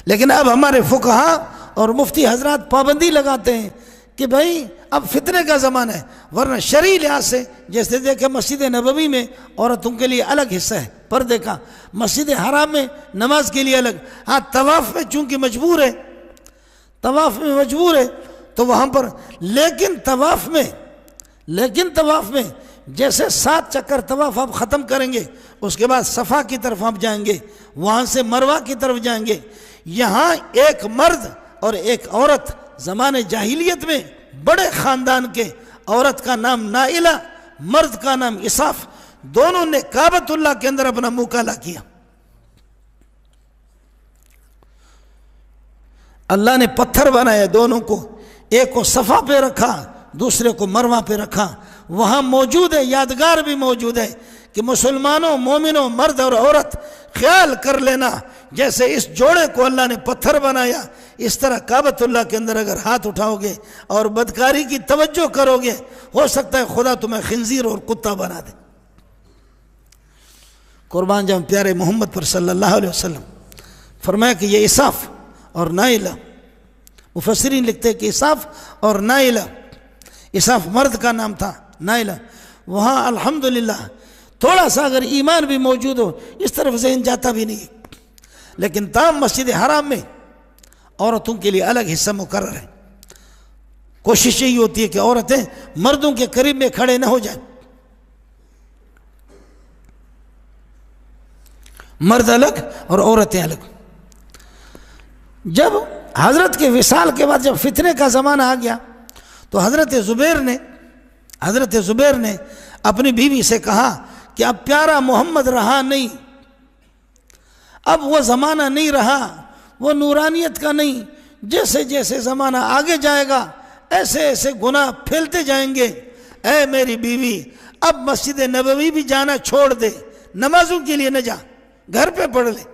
लेकिन अब हमारे फुकहा और मुफ्ती हजरात पाबंदी लगाते हैं कि भाई अब फितने का ज़माना है, वरना शरई लिहाज से जैसे देखे मस्जिद नबवी में औरतों के लिए अलग हिस्सा है पर्दे का, मस्जिद हराम में नमाज के लिए अलग। हाँ, तवाफ़ में चूँकि मजबूर है, तवाफ़ में मजबूर है तो वहाँ पर, लेकिन तवाफ़ में जैसे 7 चक्कर तवाफ़ आप ख़त्म करेंगे, उसके बाद सफ़ा की तरफ आप जाएंगे, वहाँ से मरवा की तरफ जाएंगे। यहाँ एक मर्द और एक औरत, ज़माने जाहिलियत में बड़े ख़ानदान के, औरत का नाम नाइला, मर्द का नाम इसाफ, दोनों ने काबतुल्लाह के अंदर अपना मुँह काला किया। अल्लाह ने पत्थर बनाया दोनों को, एक को सफ़ा पे रखा, दूसरे को मरवा पे रखा। वहाँ मौजूद है, यादगार भी मौजूद है कि मुसलमानों, मोमिनों, मर्द और औरत, ख्याल कर लेना जैसे इस जोड़े को अल्लाह ने पत्थर बनाया, इस तरह काबतुल्लाह के अंदर अगर हाथ उठाओगे और बदकारी की तवज्जो करोगे, हो सकता है खुदा तुम्हें खिंजीर और कुत्ता बना दे। कुर्बान जाऊं प्यारे मोहम्मद पर सल्लल्लाहु अलैहि वसल्लम, फरमाया कि ये इसाफ और नाइला, मुफस्सिरीन लिखते हैं कि इसाफ और नाइला, इसाफ मर्द का नाम था, नाइला, वहाँ अल्हम्दुलिल्लाह थोड़ा सा अगर ईमान भी मौजूद हो इस तरफ ज़हन जाता भी नहीं, लेकिन ताम मस्जिद हराम में औरतों के लिए अलग हिस्सा मुकर्रर है। कोशिश यही होती है कि औरतें मर्दों के करीब में खड़े न हो जाएं, मर्द अलग और औरतें अलग। जब हज़रत के विसाल के बाद जब फितने का ज़माना आ गया तो हज़रत ज़ुबैर ने अपनी बीवी से कहा कि अब प्यारा मोहम्मद रहा नहीं, अब वो ज़माना नहीं रहा, वो नूरानियत का नहीं, जैसे जैसे ज़माना आगे जाएगा ऐसे ऐसे गुनाह फैलते जाएंगे। ऐ मेरी बीवी, अब मस्जिद नबवी भी जाना छोड़ दे, नमाजों के लिए न जा, घर पे पढ़ ले।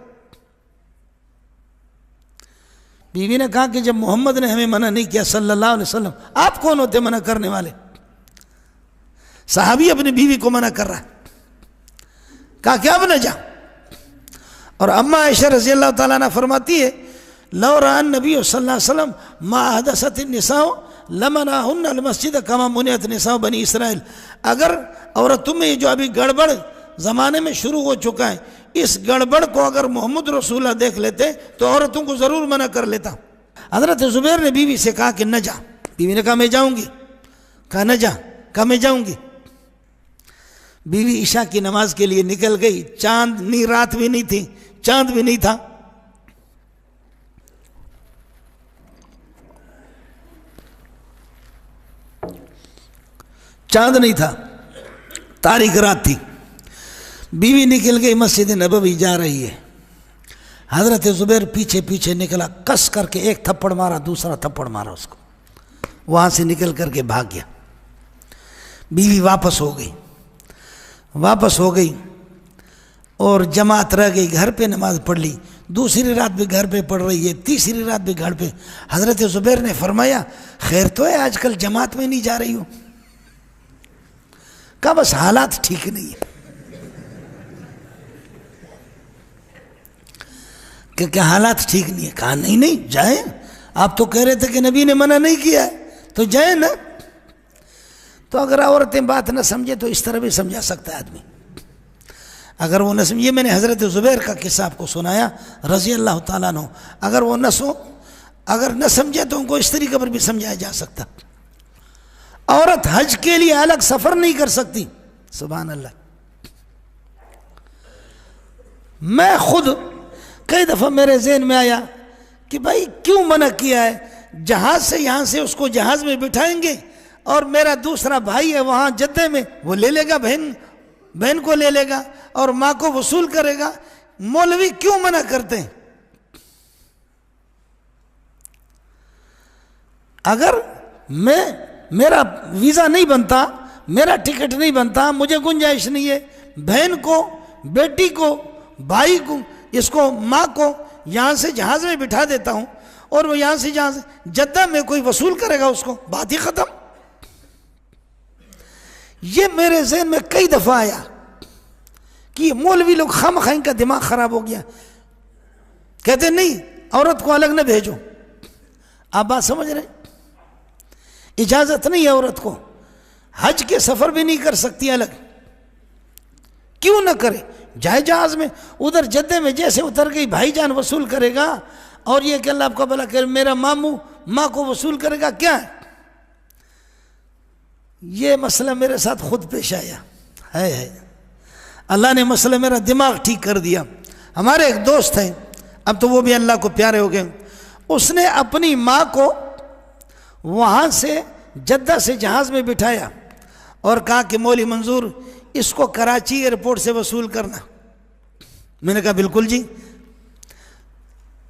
बीवी ने कहा कि जब मोहम्मद ने हमें मना नहीं किया सल्लल्लाहु अलैहि वसल्लम, आप कौन होते मना करने वाले? सहाबी अपनी बीवी को मना कर रहा है, कहा कि अब न जा। और अम्मा आयशा रज़ी अल्लाह ताला अन्हा फरमाती है, लौ रअन नबी सल्लल्लाहु अलैहि वसल्लम मा अहदसत निसाओ लमनाहुन्ना अल मस्जिद कमा मुनियत निसाओ बनी इसराइल, अगर औरतों में ये जो अभी गड़बड़ ज़माने में शुरू हो चुका है, इस गड़बड़ को अगर मोहम्मद रसूलुल्लाह देख लेते तो औरतों को ज़रूर मना कर लेता। हज़रत ज़ुबैर ने बीवी से कहा कि न जा। बीवी ने कहा मैं जाऊँगी, कहा न जा, कहा मैं जाऊँगी। बीवी ईशा की नमाज के लिए निकल गई, चांदनी रात भी नहीं थी, चांद भी नहीं था। चांद नहीं था, तारीख रात थी। बीवी निकल गई, मस्जिद नबवी जा रही है। हज़रत ज़ुबैर पीछे पीछे निकला, कस करके एक थप्पड़ मारा, दूसरा थप्पड़ मारा उसको, वहाँ से निकल करके भाग गया। बीवी वापस हो गई और जमात रह गई, घर पे नमाज पढ़ ली। दूसरी रात भी घर पे पढ़ रही है, तीसरी रात भी घर पे। हज़रत ज़ुबैर ने फरमाया, खैर तो है आजकल जमात में नहीं जा रही हो? कहा बस हालात ठीक नहीं है। कि क्या हालात ठीक नहीं है? कहा नहीं नहीं जाए, आप तो कह रहे थे कि नबी ने मना नहीं किया है, तो जाए ना। तो अगर औरतें बात न समझे तो इस तरह भी समझा सकता है आदमी। अगर वो न समझे, मैंने हज़रत ज़ुबैर का किस्सा आपको सुनाया रज़ी अल्लाह ताला अन्हु, अगर वो अगर न समझे तो उनको इस तरीके पर भी समझाया जा सकता। औरत हज के लिए अलग सफ़र नहीं कर सकती, सुभान अल्लाह। मैं खुद कई दफ़ा मेरे ज़हन में आया कि भाई क्यों मना किया है? जहाज़ से यहाँ से उसको जहाज़ में बिठाएंगे और मेरा दूसरा भाई है वहाँ जद्दे में, वो ले लेगा, बहन को ले लेगा और माँ को वसूल करेगा। मौलवी क्यों मना करते हैं? अगर मेरा वीज़ा नहीं बनता, मेरा टिकट नहीं बनता, मुझे गुंजाइश नहीं है, बहन को, बेटी को, भाई को, इसको, माँ को यहाँ से जहाज़ में बिठा देता हूँ और वो यहाँ से जहाज़ जद्दा में कोई वसूल करेगा उसको, बात ही ख़त्म। ये मेरे ज़हन में कई दफ़ा आया कि मौलवी लोग खामखा इनका दिमाग ख़राब हो गया। कहते नहीं औरत को अलग न भेजो। आप बात समझ रहे? इजाज़त नहीं है औरत को, हज के सफ़र भी नहीं कर सकती अलग। क्यों न करे? जाए जहाज़ में, उधर जद्दे में जैसे उतर गई भाईजान वसूल करेगा और ये कि अल्लाह आपका भला करे, मेरा मामू माँ को वसूल करेगा। क्या है ये मसला मेरे साथ खुद पेश आया है। अल्लाह ने मसला मेरा दिमाग ठीक कर दिया। हमारे एक दोस्त हैं, अब तो वो भी अल्लाह को प्यारे हो गए, उसने अपनी माँ को वहाँ से जद्दा से जहाज़ में बिठाया और कहा कि मौली मंजूर इसको कराची एयरपोर्ट से वसूल करना। मैंने कहा बिल्कुल जी।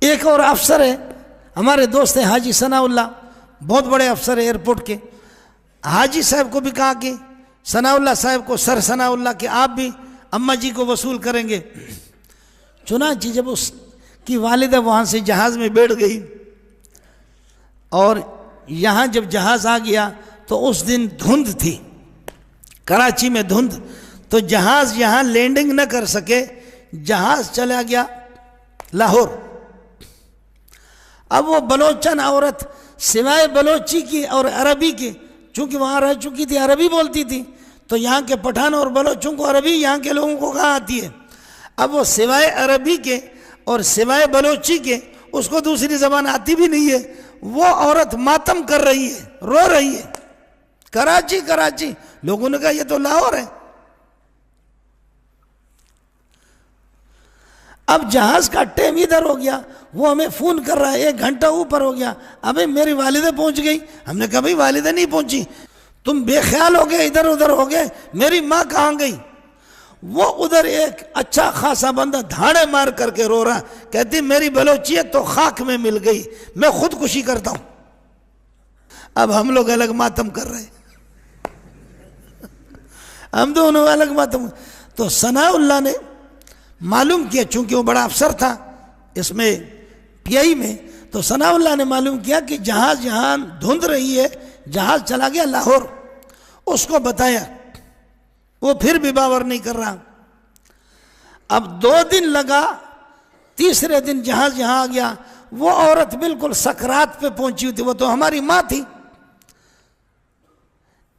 एक और अफसर है, हमारे दोस्त हैं हाजी सनाउल्लाह, बहुत बड़े अफसर है एयरपोर्ट के। हाजी साहब को भी कहा कि सनाउल्लाह साहब को, सर सनाउल्लाह कि आप भी अम्मा जी को वसूल करेंगे। चुनांचे जब उसकी वालिदा वहाँ से जहाज़ में बैठ गई और यहाँ जब जहाज़ आ गया तो उस दिन धुंध थी, कराची में धुंध, तो जहाज़ यहाँ लैंडिंग न कर सके, जहाज़ चला गया लाहौर। अब वो बलोचन औरत सिवाय बलोची की और अरबी की, चूँकि वहाँ रह चुकी थी, अरबी बोलती थी, तो यहाँ के पठान और बलोचों को अरबी यहाँ के लोगों को कहाँ आती है। अब वो सिवाय अरबी के और सिवाय बलोची के उसको दूसरी ज़बान आती भी नहीं है। वो औरत मातम कर रही है, रो रही है, कराची कराची। लोगों ने कहा ये तो लाहौर है। अब जहाज का टाइम इधर हो गया, वो हमें फ़ोन कर रहा है, 1 घंटा ऊपर हो गया। अबे मेरी वालिदा पहुंच गई। हमने कहा भाई वालिदा नहीं पहुंची, तुम बेख्याल हो गए, इधर उधर हो गए, मेरी माँ कहाँ गई? वो उधर एक अच्छा खासा बंदा धाड़े मार करके रो रहा, कहती मेरी बलोचियत तो खाक में मिल गई, मैं खुदकुशी करता हूं। अब हम लोग अलग मातम कर रहे, हम दोनों अलग मातम। तो सनाउल्लाह ने मालूम किया, चूंकि वो बड़ा अफसर था इसमें पीआई में, तो सनाउल्लाह ने मालूम किया कि जहाज यहाँ धुंध रही है, जहाज चला गया लाहौर। उसको बताया, वो फिर भी बावर नहीं कर रहा। अब 2 दिन लगा, तीसरे दिन जहाज यहाँ आ गया। वो औरत बिल्कुल सकरात पे पहुंची हुई थी, वो तो हमारी माँ थी,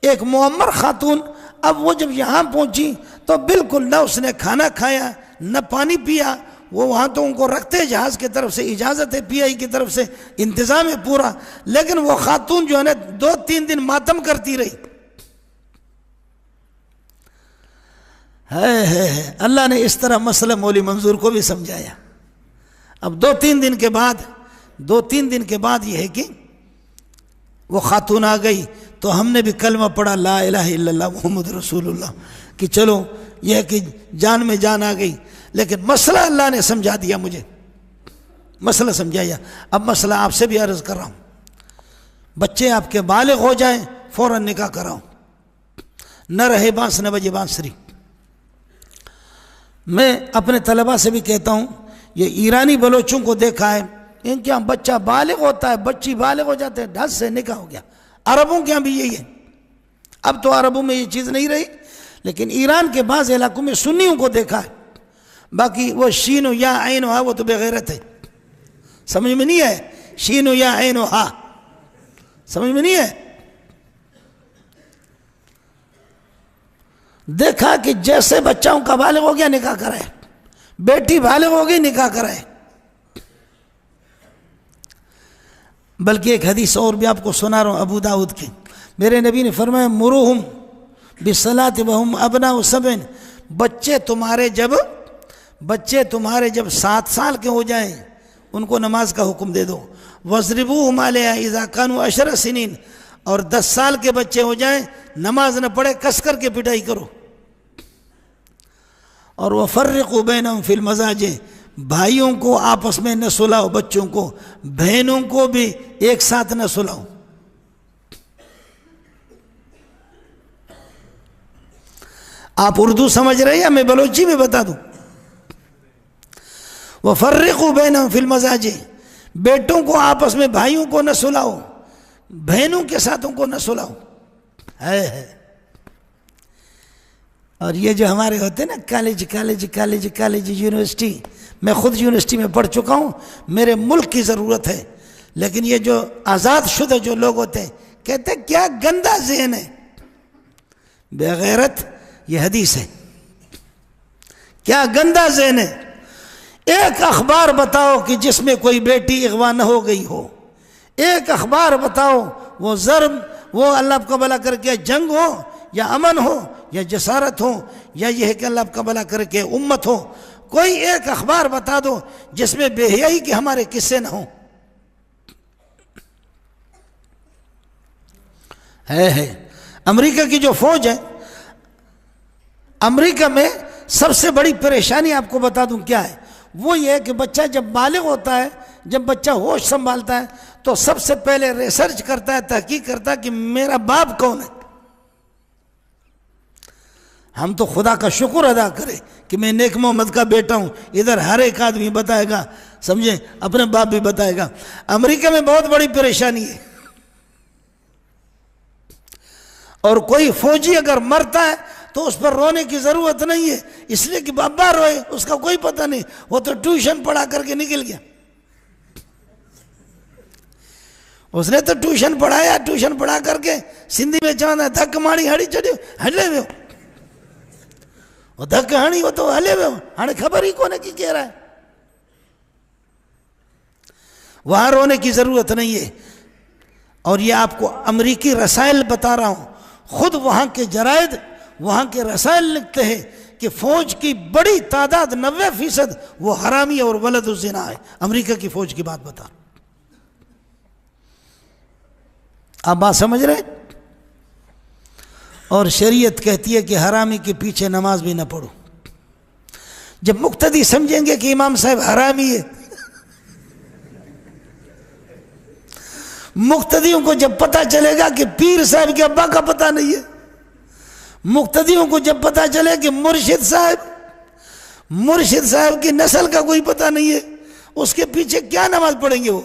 एक मुअम्मर खातून। अब वो जब यहाँ पहुंची तो बिल्कुल न उसने खाना खाया न पानी पिया। वो वहाँ तो उनको रखते हैं, जहाज़ की तरफ से इजाज़त है, पीआई की तरफ से इंतज़ाम है पूरा, लेकिन वो खातून जो है ना 2-3 दिन मातम करती रही। है अल्लाह ने इस तरह मसला मौली मंजूर को भी समझाया। अब 2-3 दिन के बाद ये है कि वो खातून आ गई, तो हमने भी कलमा पढ़ा ला इलाहा इल्लल्लाह मुहम्मद रसूलुल्लाह, कि चलो यह है कि जान में जान आ गई। लेकिन मसला अल्लाह ने समझा दिया, मुझे मसला समझाया। अब मसला आपसे भी अर्ज़ कर रहा हूँ, बच्चे आपके बालिग हो जाएं फ़ौरन निकाह कराओ, न रहे बांस न बजे बांसुरी। मैं अपने तलबा से भी कहता हूँ, ये ईरानी बलोचों को देखा है, इनके यहाँ बच्चा बालिग होता है, बच्ची बालिग हो जाते हैं, ढस से निकाह हो गया। अरबों के यहाँ भी यही है। अब तो अरबों में ये चीज़ नहीं रही, लेकिन ईरान के बाज़ इलाकों में सुन्नियों को देखा है। बाकी वो शीन या आइन है, वो तो बेगैरत है। समझ में नहीं है? शीनो या ऐनो हा, समझ में नहीं है? देखा कि जैसे बच्चाओं का बालिग हो गया निकाह कराए, बेटी बालिग हो गई निकाह कराए। बल्कि एक हदीस और भी आपको सुना रहा हूँ अबू दाऊद की। मेरे नबी ने फरमाया मुरुहुम बिस्सलाति वहुम अबनाउ सबइन, बच्चे तुम्हारे जब 7 साल के हो जाएं उनको नमाज का हुक्म दे दो। वज़रिबूहुम अलैहा इज़ा कानू 10 सिनीन, और 10 साल के बच्चे हो जाएं नमाज न पढ़े कस कर के पिटाई करो। और वफ़र्रिक़ू बैनहुम फ़िल मज़ाजिह, भाइयों को आपस में न सुलाओ, बच्चों को, बहनों को भी एक साथ न सुलाओ। आप उर्दू समझ रहे हैं या मैं बलोची में बता दूं? वफ़र्रिक़ू बैनहुम फ़िल मज़ाजिह, बेटों को आपस में, भाइयों को न सुलाओ, बहनों के साथ उनको न सुलाओ। है। और ये जो हमारे होते हैं ना कॉलेज यूनिवर्सिटी, मैं खुद यूनिवर्सिटी में पढ़ चुका हूँ, मेरे मुल्क की ज़रूरत है। लेकिन ये जो आज़ाद शुदा जो लोग होते हैं कहते हैं क्या गंदा ज़हन है, बेगैरत, ये हदीस है, क्या गंदा ज़हन है। एक अखबार बताओ कि जिसमें कोई बेटी अगवा न हो गई हो, एक अखबार बताओ, वो ज़र्ब, वो अल्लाह का भला करके जंग हो या अमन हो या जसारत हो, या यह है कि अल्लाह का भला करके उम्मत हो, कोई एक अखबार बता दो जिसमें बेहयाई के हमारे किस्से न हो। है अमेरिका की जो फौज है, अमेरिका में सबसे बड़ी परेशानी आपको बता दूं क्या है, वो ये है कि बच्चा जब बालिग होता है, जब बच्चा होश संभालता है, तो सबसे पहले रिसर्च करता है, तहकीक करता है कि मेरा बाप कौन है। हम तो खुदा का शुक्र अदा करें कि मैं नेक मोहम्मद का बेटा हूं। इधर हर एक आदमी बताएगा, समझे, अपने बाप भी बताएगा। अमेरिका में बहुत बड़ी परेशानी है, और कोई फौजी अगर मरता है तो उस पर रोने की जरूरत नहीं है, इसलिए कि बाबा रोए उसका कोई पता नहीं, वो तो ट्यूशन पढ़ा करके निकल गया। उसने तो ट्यूशन पढ़ाया, ट्यूशन पढ़ा करके सिंधी में चवंदा धक माणी हड़ी चढ़ियो हले वियो, वो धक हणी वो तो हले वियो, हाणे खबर ही कोने की कह रहा है। वहां रोने की जरूरत नहीं है। और ये आपको अमरीकी रसायल बता रहा हूं, खुद वहां के जरायद, वहां के रसायल लिखते हैं कि फौज की बड़ी तादाद 90% वो हरामी और वलदुज़िना है। अमेरिका की फौज की बात बता, आप बात समझ रहे? और शरीयत कहती है कि हरामी के पीछे नमाज भी ना पढ़ो। जब मुक्तदी समझेंगे कि इमाम साहब हरामी है, मुक्तदियों को जब पता चलेगा कि पीर साहब के अब्बा का पता नहीं है, मुक्तदियों को जब पता चले कि मुर्शिद साहब की नस्ल का कोई पता नहीं है, उसके पीछे क्या नमाज पढ़ेंगे वो।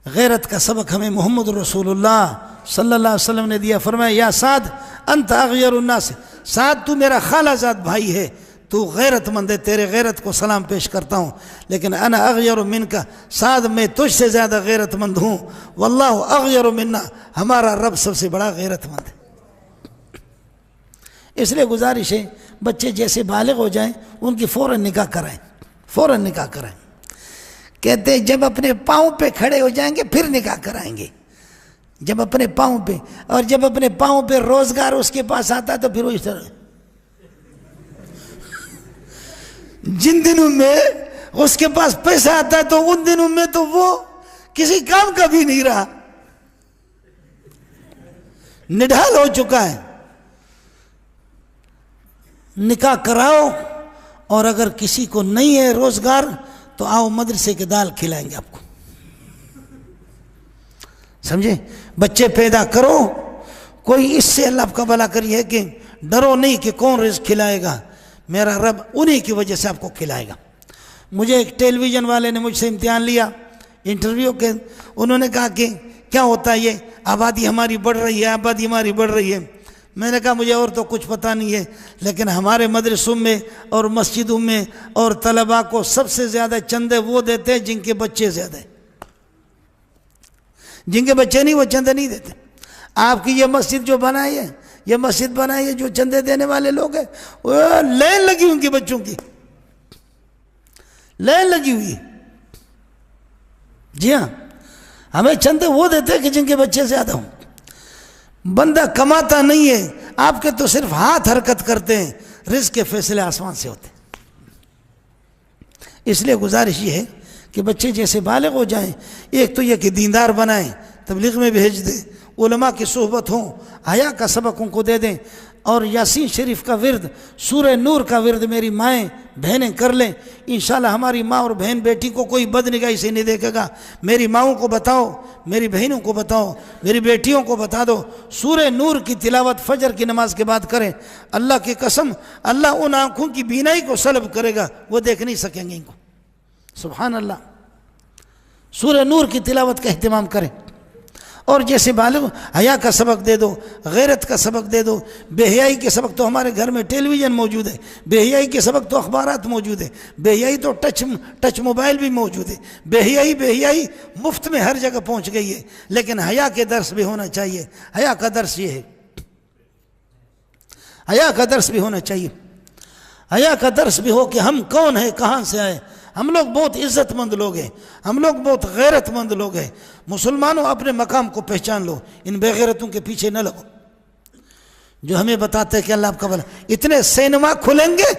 गैरत का सबक हमें मोहम्मद रसूलुल्लाह सल्लल्लाहु अलैहि वसल्लम ने दिया। फरमाया या साद अंत अग़यरुन नास, साद तू मेरा खालाजाद भाई है, तू गैरतमंद है, तेरे गैरत को सलाम पेश करता हूँ, लेकिन अना अग़यरु मिनका, साद मैं तुझसे ज़्यादा गैरतमंद हूँ। वल्लाहु अग़यरु मिन्ना, हमारा रब सबसे बड़ा गैरतमंद है। इसलिए गुजारिश है बच्चे जैसे बालिग हो जाएं उनकी फ़ौरन निकाह कराएं, फ़ौरन निकाह कराएं। कहते हैं जब अपने पाँव पे खड़े हो जाएंगे फिर निकाह कराएंगे, जब अपने पाँव पे, और जब अपने पाँव पे रोजगार उसके पास आता है तो फिर वो इस तरह, जिन दिनों में उसके पास पैसा आता है तो उन दिनों में तो वो किसी काम का भी नहीं रहा, निढाल हो चुका है। निकाह कराओ, और अगर किसी को नहीं है रोजगार तो आओ मदरसे के दाल खिलाएंगे आपको, समझे। बच्चे पैदा करो, कोई इससे अल्लाह का भला करिए कि डरो नहीं कि कौन रिज़्क़ खिलाएगा, मेरा रब उन्हीं की वजह से आपको खिलाएगा। मुझे एक टेलीविज़न वाले ने मुझसे इम्तिहान लिया इंटरव्यू के, उन्होंने कहा कि क्या होता है ये आबादी हमारी बढ़ रही है, आबादी हमारी बढ़ रही है। मैंने कहा मुझे और तो कुछ पता नहीं है, लेकिन हमारे मदरसों में और मस्जिदों में और तलबा को सबसे ज़्यादा चंदे वो देते हैं जिनके बच्चे ज़्यादा हैं। जिनके बच्चे नहीं वो चंदे नहीं देते। आपकी ये मस्जिद जो बनाई है, ये मस्जिद बनाई है, जो चंदे देने वाले लोग हैं वो लाइन लगी उनके बच्चों की, लाइन लगी हुई है। जी हाँ, हमें चंदे वो देते हैं कि जिनके बच्चे ज़्यादा हों। बंदा कमाता नहीं है, आपके तो सिर्फ हाथ हरकत करते हैं, रिज़्क़ के फैसले आसमान से होते हैं। इसलिए गुजारिश ये है कि बच्चे जैसे बालिग हो जाएं, एक तो ये कि दीनदार बनाएं, तबलीग में भेज दें, उलमा की सोहबत हो, हया का सबक उनको दे दें, और यासीन शरीफ का विर्द, सूरह नूर का विर्द मेरी माएँ बहनें कर लें। इंशाल्लाह हमारी माँ और बहन बेटी को कोई बदनिगाही से नहीं देखेगा। मेरी माँओं को बताओ, मेरी बहनों को बताओ, मेरी बेटियों को बता दो, सूरह नूर की तिलावत फजर की नमाज के बाद करें। अल्लाह की कसम, अल्लाह उन आँखों की बीनाई को सलब करेगा, वो देख नहीं सकेंगे इनको। सुभान अल्लाह। सूरह नूर की तिलावत का अहतमाम करें। और जैसे बालिग हया का सबक दे दो, गैरत का सबक दे दो। बेहयाई के सबक तो हमारे घर में टेलीविज़न मौजूद है, बेहयाई के सबक तो अखबारात मौजूद है, बेहयाई तो टच मोबाइल भी मौजूद है। बेहयाई मुफ्त में हर जगह पहुंच गई है, लेकिन हया के दर्स भी होना चाहिए। हया का दर्स ये है, हया का दर्स भी होना चाहिए। हया का दर्स भी हो कि हम कौन है, कहाँ से आए। हम लोग बहुत इज़्ज़तमंद लोग हैं, हम लोग बहुत गैरतमंद लोग हैं। मुसलमानों, अपने मकाम को पहचान लो, इन बेगैरतों के पीछे न लगो जो हमें बताते हैं कि अल्लाह आपका भला। इतने सिनेमा खुलेंगे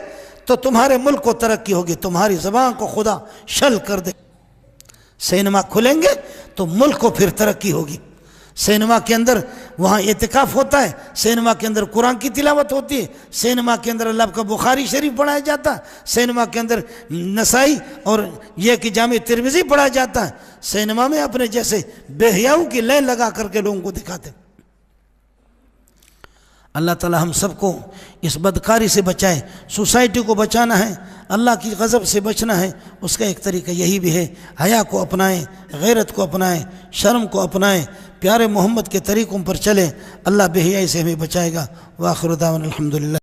तो तुम्हारे मुल्क को तरक्की होगी, तुम्हारी ज़बान को खुदा शल कर दे। सिनेमा खुलेंगे तो मुल्क को फिर तरक्की होगी। सिनेमा के अंदर वहाँ एतिकाफ़ होता है, सिनेमा के अंदर कुरान की तिलावत होती है, सिनेमा के अंदर अल्लाह का बुखारी शरीफ पढ़ाया जाता है, सिनेमा के अंदर नसाई और यह कि जामे तिरमिज़ी पढ़ाया जाता है। सिनेमा में अपने जैसे बेहयाओं की लाइन लगा करके लोगों को दिखाते। अल्लाह ताला हम सबको इस बदकारी से बचाए। सोसाइटी को बचाना है, अल्लाह की गज़ब से बचना है, उसका एक तरीका यही भी है, हया को अपनाएं, गैरत को अपनाएं, शर्म को अपनाएं, प्यारे मोहम्मद के तरीक़ों पर चलें। अल्लाह बेहयाई से हमें बचाएगा। व आखिर दावाना अल्हम्दुलिल्लाह।